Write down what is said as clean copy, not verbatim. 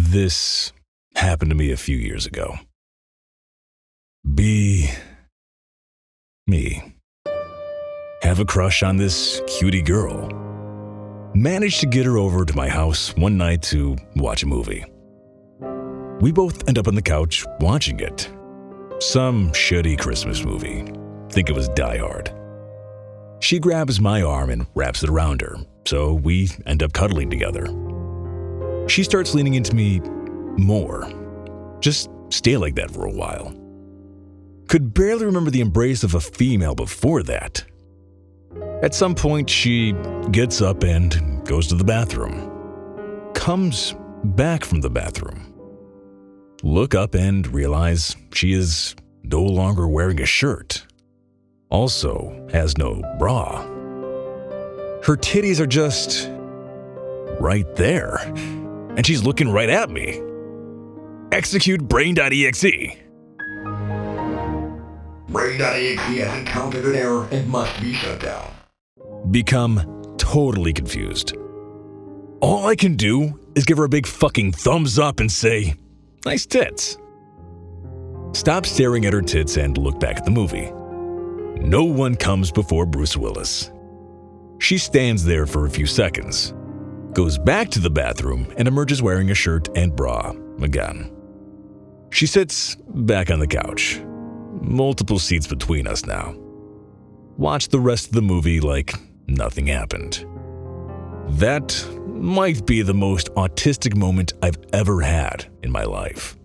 This happened to me a few years ago. Be me. Have a crush on this cutie girl. Managed to get her over to my house one night to watch a movie. We both end up on the couch watching it. Some shitty Christmas movie. Think it was Die Hard. She grabs my arm and wraps it around her, so we end up cuddling together. She starts leaning into me more. Just stay like that for a while. Could barely remember the embrace of a female before that. At some point, she gets up and goes to the bathroom. Comes back from the bathroom. Look up and realize she is no longer wearing a shirt. Also has no bra. Her titties are just right there, and she's looking right at me. Execute brain.exe. Brain.exe has encountered an error and must be shut down. Become totally confused. All I can do is give her a big fucking thumbs up and say, "Nice tits." Stop staring at her tits and look back at the movie. No one comes before Bruce Willis. She stands there for a few seconds, goes back to the bathroom, and emerges wearing a shirt and bra again. She sits back on the couch. Multiple seats between us now. Watch the rest of the movie like nothing happened. That might be the most autistic moment I've ever had in my life.